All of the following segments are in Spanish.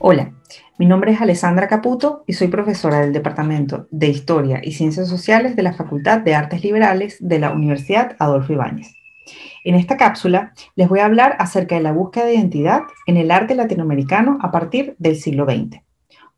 Hola, mi nombre es Alessandra Caputo y soy profesora del Departamento de Historia y Ciencias Sociales de la Facultad de Artes Liberales de la Universidad Adolfo Ibáñez. En esta cápsula les voy a hablar acerca de la búsqueda de identidad en el arte latinoamericano a partir del siglo XX.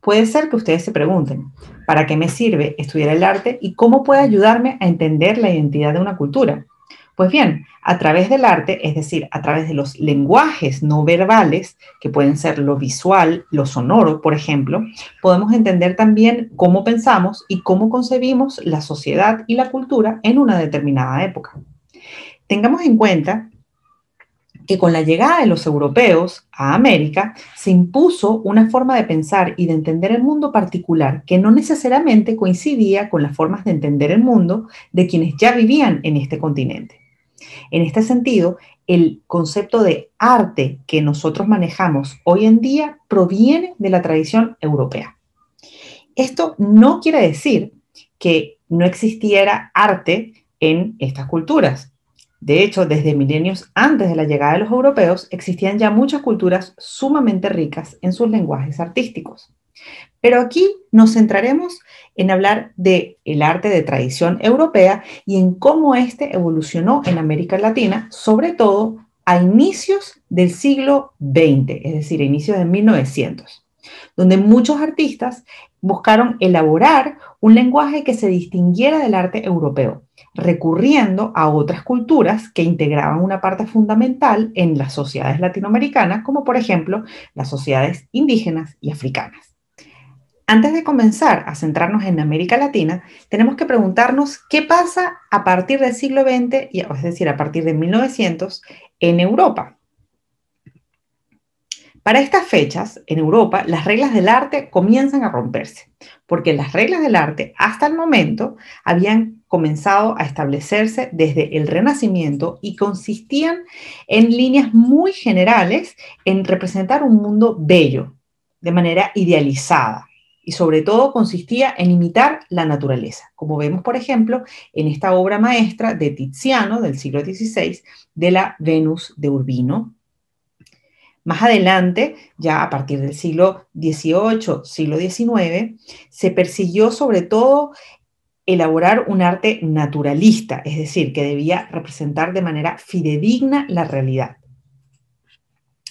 Puede ser que ustedes se pregunten, ¿para qué me sirve estudiar el arte y cómo puede ayudarme a entender la identidad de una cultura? Pues bien, a través del arte, es decir, a través de los lenguajes no verbales, que pueden ser lo visual, lo sonoro, por ejemplo, podemos entender también cómo pensamos y cómo concebimos la sociedad y la cultura en una determinada época. Tengamos en cuenta que con la llegada de los europeos a América se impuso una forma de pensar y de entender el mundo particular que no necesariamente coincidía con las formas de entender el mundo de quienes ya vivían en este continente. En este sentido, el concepto de arte que nosotros manejamos hoy en día proviene de la tradición europea. Esto no quiere decir que no existiera arte en estas culturas. De hecho, desde milenios antes de la llegada de los europeos, existían ya muchas culturas sumamente ricas en sus lenguajes artísticos. Pero aquí nos centraremos en hablar del arte de tradición europea y en cómo éste evolucionó en América Latina, sobre todo a inicios del siglo XX, es decir, a inicios de 1900, donde muchos artistas buscaron elaborar un lenguaje que se distinguiera del arte europeo, recurriendo a otras culturas que integraban una parte fundamental en las sociedades latinoamericanas, como por ejemplo las sociedades indígenas y africanas. Antes de comenzar a centrarnos en América Latina, tenemos que preguntarnos qué pasa a partir del siglo XX, es decir, a partir de 1900, en Europa. Para estas fechas, en Europa, las reglas del arte comienzan a romperse, porque las reglas del arte hasta el momento habían comenzado a establecerse desde el Renacimiento y consistían en líneas muy generales en representar un mundo bello, de manera idealizada, y sobre todo consistía en imitar la naturaleza, como vemos, por ejemplo, en esta obra maestra de Tiziano del siglo XVI, de la Venus de Urbino. Más adelante, ya a partir del siglo XVIII, siglo XIX, se persiguió sobre todo elaborar un arte naturalista, es decir, que debía representar de manera fidedigna la realidad.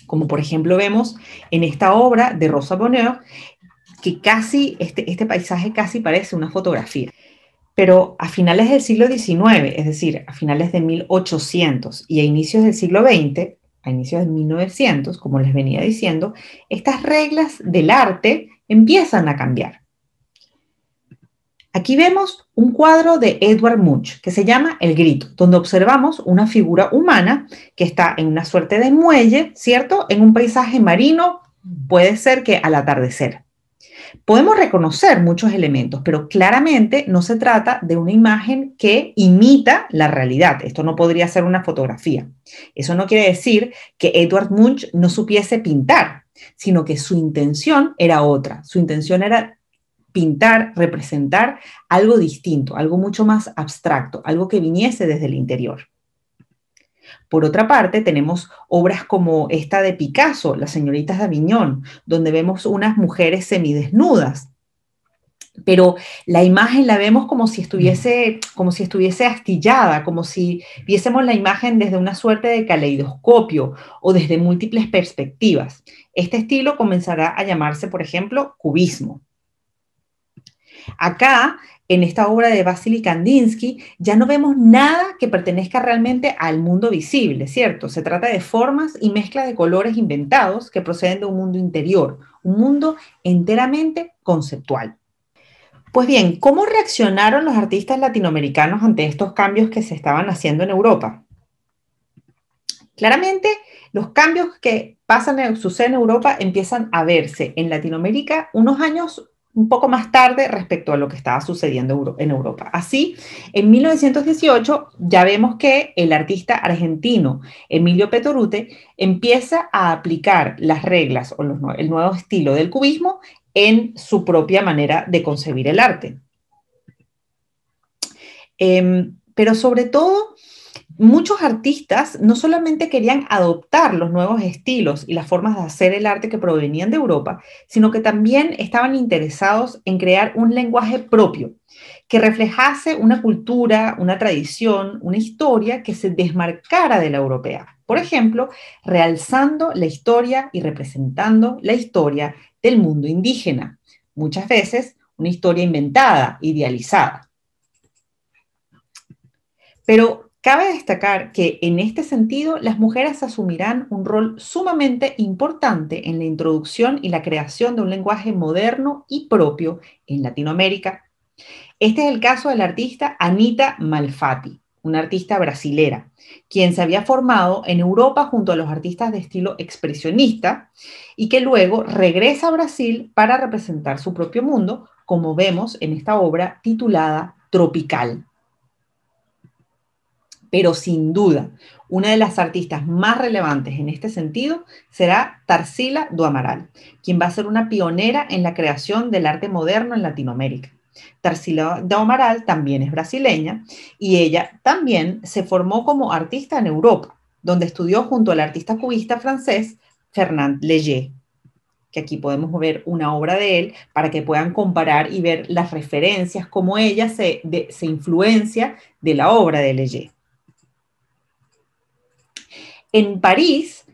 Como por ejemplo vemos en esta obra de Rosa Bonheur, que casi, este paisaje casi parece una fotografía. Pero a finales del siglo XIX, es decir, a finales de 1800 y a inicios del siglo XX, a inicios de 1900, como les venía diciendo, estas reglas del arte empiezan a cambiar. Aquí vemos un cuadro de Edvard Munch que se llama El Grito, donde observamos una figura humana que está en una suerte de muelle, ¿cierto? En un paisaje marino, puede ser que al atardecer. Podemos reconocer muchos elementos, pero claramente no se trata de una imagen que imita la realidad. Esto no podría ser una fotografía. Eso no quiere decir que Edvard Munch no supiese pintar, sino que su intención era otra. Su intención era pintar, representar algo distinto, algo mucho más abstracto, algo que viniese desde el interior. Por otra parte, tenemos obras como esta de Picasso, Las señoritas de Aviñón, donde vemos unas mujeres semidesnudas, pero la imagen la vemos como si estuviese astillada, como si viésemos la imagen desde una suerte de caleidoscopio o desde múltiples perspectivas. Este estilo comenzará a llamarse, por ejemplo, cubismo. Acá, en esta obra de Vasily Kandinsky, ya no vemos nada que pertenezca realmente al mundo visible, ¿cierto? Se trata de formas y mezcla de colores inventados que proceden de un mundo interior, un mundo enteramente conceptual. Pues bien, ¿cómo reaccionaron los artistas latinoamericanos ante estos cambios que se estaban haciendo en Europa? Claramente, los cambios que suceden en Europa empiezan a verse en Latinoamérica unos años un poco más tarde respecto a lo que estaba sucediendo en Europa. Así, en 1918 ya vemos que el artista argentino Emilio Petorute empieza a aplicar las reglas o el nuevo estilo del cubismo en su propia manera de concebir el arte. Pero sobre todo, Muchos artistas no solamente querían adoptar los nuevos estilos y las formas de hacer el arte que provenían de Europa, sino que también estaban interesados en crear un lenguaje propio que reflejase una cultura, una tradición, una historia que se desmarcara de la europea. Por ejemplo, realzando la historia y representando la historia del mundo indígena, muchas veces una historia inventada, idealizada. Pero cabe destacar que en este sentido las mujeres asumirán un rol sumamente importante en la introducción y la creación de un lenguaje moderno y propio en Latinoamérica. Este es el caso de la artista Anita Malfatti, una artista brasilera, quien se había formado en Europa junto a los artistas de estilo expresionista y que luego regresa a Brasil para representar su propio mundo, como vemos en esta obra titulada Tropical. Pero sin duda, una de las artistas más relevantes en este sentido será Tarsila do Amaral, quien va a ser una pionera en la creación del arte moderno en Latinoamérica. Tarsila do Amaral también es brasileña y ella también se formó como artista en Europa, donde estudió junto al artista cubista francés Fernand Léger, que aquí podemos ver una obra de él para que puedan comparar y ver las referencias, cómo ella se influencia de la obra de Léger. En París,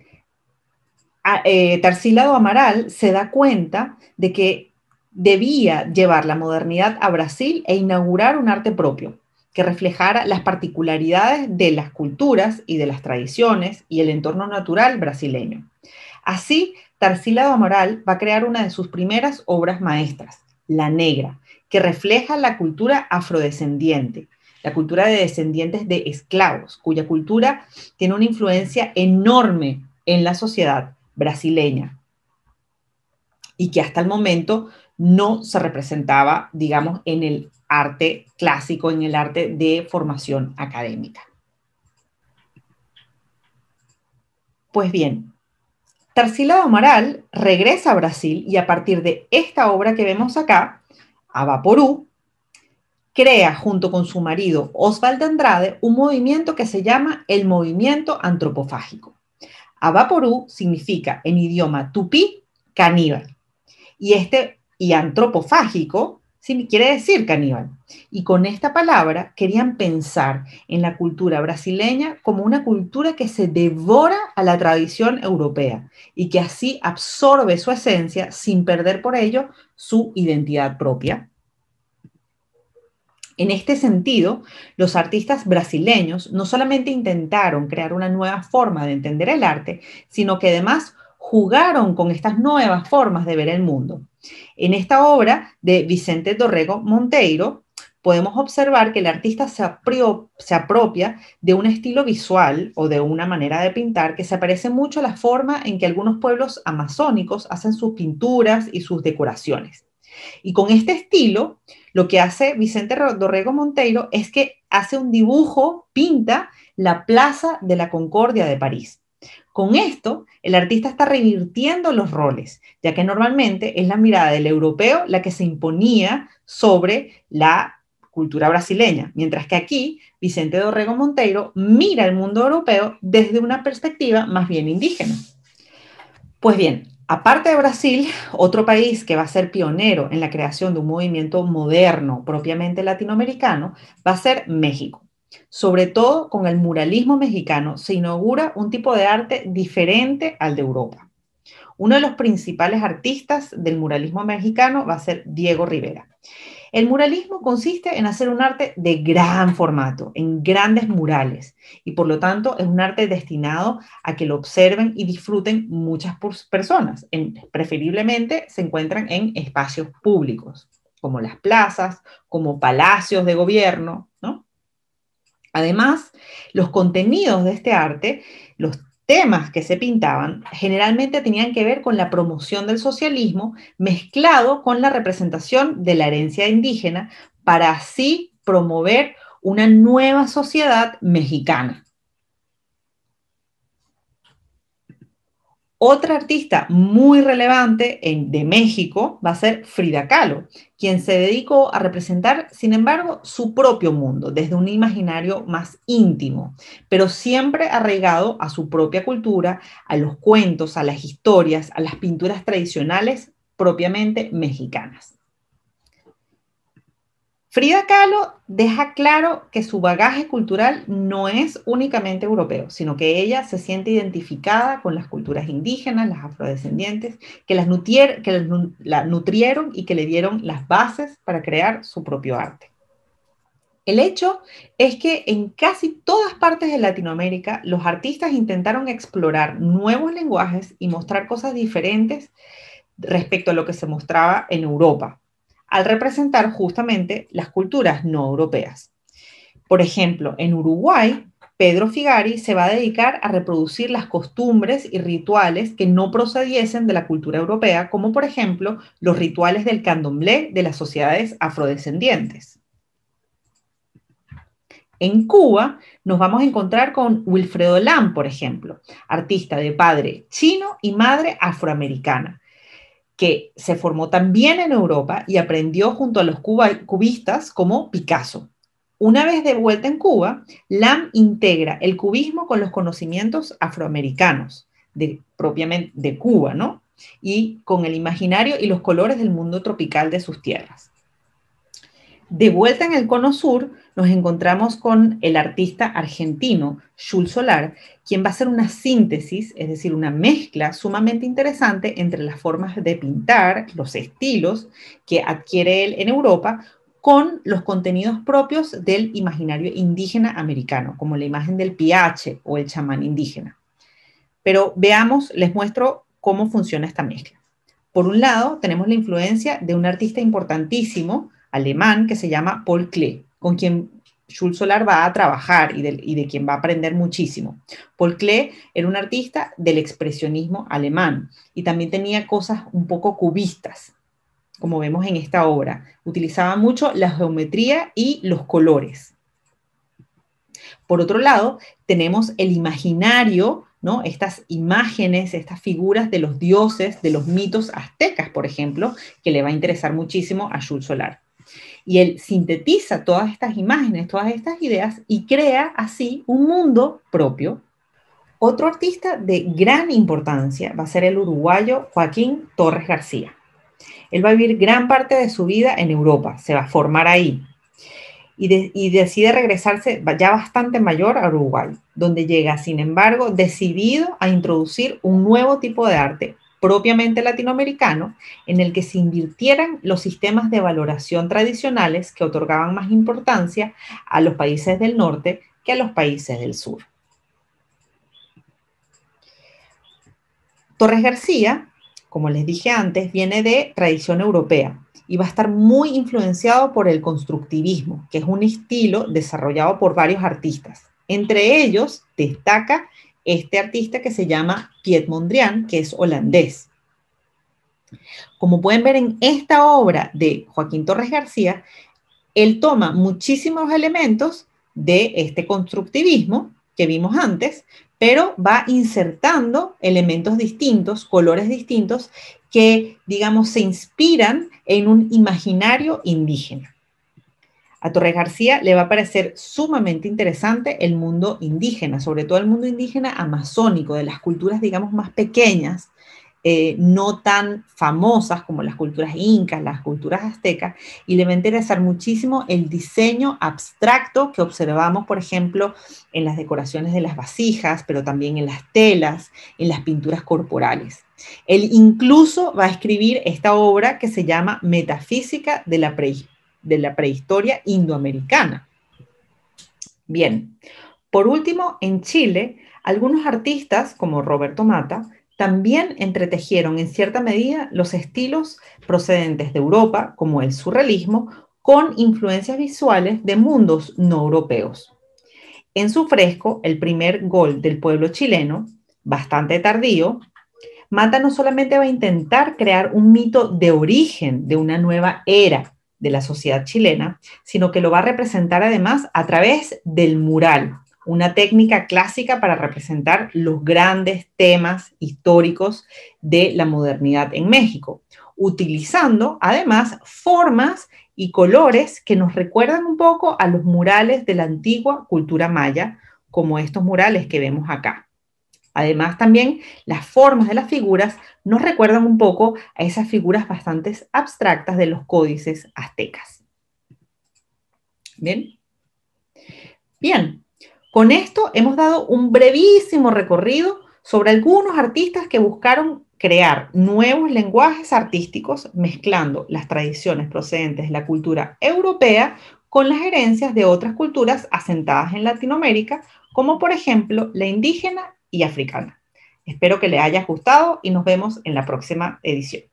Tarsila do Amaral se da cuenta de que debía llevar la modernidad a Brasil e inaugurar un arte propio que reflejara las particularidades de las culturas y de las tradiciones y el entorno natural brasileño. Así, Tarsila do Amaral va a crear una de sus primeras obras maestras, La Negra, que refleja la cultura afrodescendiente, la cultura de descendientes de esclavos, cuya cultura tiene una influencia enorme en la sociedad brasileña y que hasta el momento no se representaba, digamos, en el arte clásico, en el arte de formación académica. Pues bien, Tarsila do Amaral regresa a Brasil y a partir de esta obra que vemos acá, A Vaporú, crea junto con su marido Oswald de Andrade un movimiento que se llama el movimiento antropofágico. Avaporú significa en idioma tupí caníbal y antropofágico quiere decir caníbal. Y con esta palabra querían pensar en la cultura brasileña como una cultura que se devora a la tradición europea y que así absorbe su esencia sin perder por ello su identidad propia. En este sentido, los artistas brasileños no solamente intentaron crear una nueva forma de entender el arte, sino que además jugaron con estas nuevas formas de ver el mundo. En esta obra de Vicente Dorrego Monteiro, podemos observar que el artista se apropia de un estilo visual o de una manera de pintar que se parece mucho a la forma en que algunos pueblos amazónicos hacen sus pinturas y sus decoraciones. Y con este estilo, lo que hace Vicente Dorrego Monteiro es que hace un dibujo, pinta la Plaza de la Concordia de París. Con esto, el artista está revirtiendo los roles, ya que normalmente es la mirada del europeo la que se imponía sobre la cultura brasileña, mientras que aquí Vicente Dorrego Monteiro mira el mundo europeo desde una perspectiva más bien indígena. Pues bien, aparte de Brasil, otro país que va a ser pionero en la creación de un movimiento moderno propiamente latinoamericano va a ser México. Sobre todo con el muralismo mexicano se inaugura un tipo de arte diferente al de Europa. Uno de los principales artistas del muralismo mexicano va a ser Diego Rivera. El muralismo consiste en hacer un arte de gran formato, en grandes murales, y por lo tanto es un arte destinado a que lo observen y disfruten muchas personas. Preferiblemente se encuentran en espacios públicos, como las plazas, como palacios de gobierno, ¿no? Además, los contenidos de este arte, los temas que se pintaban, generalmente tenían que ver con la promoción del socialismo mezclado con la representación de la herencia indígena para así promover una nueva sociedad mexicana. Otra artista muy relevante de México va a ser Frida Kahlo, quien se dedicó a representar, sin embargo, su propio mundo desde un imaginario más íntimo, pero siempre arraigado a su propia cultura, a los cuentos, a las historias, a las pinturas tradicionales propiamente mexicanas. Frida Kahlo deja claro que su bagaje cultural no es únicamente europeo, sino que ella se siente identificada con las culturas indígenas, las afrodescendientes, la nutrieron y que le dieron las bases para crear su propio arte. El hecho es que en casi todas partes de Latinoamérica los artistas intentaron explorar nuevos lenguajes y mostrar cosas diferentes respecto a lo que se mostraba en Europa, al representar justamente las culturas no europeas. Por ejemplo, en Uruguay, Pedro Figari se va a dedicar a reproducir las costumbres y rituales que no procediesen de la cultura europea, como por ejemplo los rituales del candomblé de las sociedades afrodescendientes. En Cuba nos vamos a encontrar con Wilfredo Lam, por ejemplo, artista de padre chino y madre afroamericana, que se formó también en Europa y aprendió junto a los cubistas como Picasso. Una vez de vuelta en Cuba, Lam integra el cubismo con los conocimientos afroamericanos, propiamente de Cuba, ¿no? Y con el imaginario y los colores del mundo tropical de sus tierras. De vuelta en el Cono Sur, nos encontramos con el artista argentino Jules Solar, quien va a hacer una síntesis, es decir, una mezcla sumamente interesante entre las formas de pintar, los estilos que adquiere él en Europa, con los contenidos propios del imaginario indígena americano, como la imagen del piache o el chamán indígena. Pero veamos, les muestro cómo funciona esta mezcla. Por un lado, tenemos la influencia de un artista importantísimo, alemán, que se llama Paul Klee, con quien Jules Solar va a trabajar y de quien va a aprender muchísimo. Paul Klee era un artista del expresionismo alemán y también tenía cosas un poco cubistas, como vemos en esta obra. Utilizaba mucho la geometría y los colores. Por otro lado, tenemos el imaginario, ¿no? Estas imágenes, estas figuras de los dioses, de los mitos aztecas, por ejemplo, que le va a interesar muchísimo a Jules Solar. Y él sintetiza todas estas imágenes, todas estas ideas y crea así un mundo propio. Otro artista de gran importancia va a ser el uruguayo Joaquín Torres García. Él va a vivir gran parte de su vida en Europa, se va a formar ahí. Y decide regresarse ya bastante mayor a Uruguay, donde llega, sin embargo, decidido a introducir un nuevo tipo de arte propiamente latinoamericano, en el que se invirtieran los sistemas de valoración tradicionales que otorgaban más importancia a los países del norte que a los países del sur. Torres García, como les dije antes, viene de tradición europea y va a estar muy influenciado por el constructivismo, que es un estilo desarrollado por varios artistas. Entre ellos destaca este artista que se llama Piet Mondrian, que es holandés. Como pueden ver en esta obra de Joaquín Torres García, él toma muchísimos elementos de este constructivismo que vimos antes, pero va insertando elementos distintos, colores distintos, que, digamos, se inspiran en un imaginario indígena. A Torres García le va a parecer sumamente interesante el mundo indígena, sobre todo el mundo indígena amazónico, de las culturas, digamos, más pequeñas, no tan famosas como las culturas incas, las culturas aztecas, y le va a interesar muchísimo el diseño abstracto que observamos, por ejemplo, en las decoraciones de las vasijas, pero también en las telas, en las pinturas corporales. Él incluso va a escribir esta obra que se llama Metafísica de la prehistoria indoamericana. Bien, por último, en Chile, algunos artistas como Roberto Mata también entretejieron en cierta medida los estilos procedentes de Europa, como el surrealismo, con influencias visuales de mundos no europeos. En su fresco, El primer gol del pueblo chileno, bastante tardío, Mata no solamente va a intentar crear un mito de origen de una nueva era de la sociedad chilena, sino que lo va a representar además a través del mural, una técnica clásica para representar los grandes temas históricos de la modernidad en México, utilizando además formas y colores que nos recuerdan un poco a los murales de la antigua cultura maya, como estos murales que vemos acá. Además, también las formas de las figuras nos recuerdan un poco a esas figuras bastante abstractas de los códices aztecas. Bien. Bien, con esto hemos dado un brevísimo recorrido sobre algunos artistas que buscaron crear nuevos lenguajes artísticos mezclando las tradiciones procedentes de la cultura europea con las herencias de otras culturas asentadas en Latinoamérica, como por ejemplo la indígena y africana. Espero que les haya gustado y nos vemos en la próxima edición.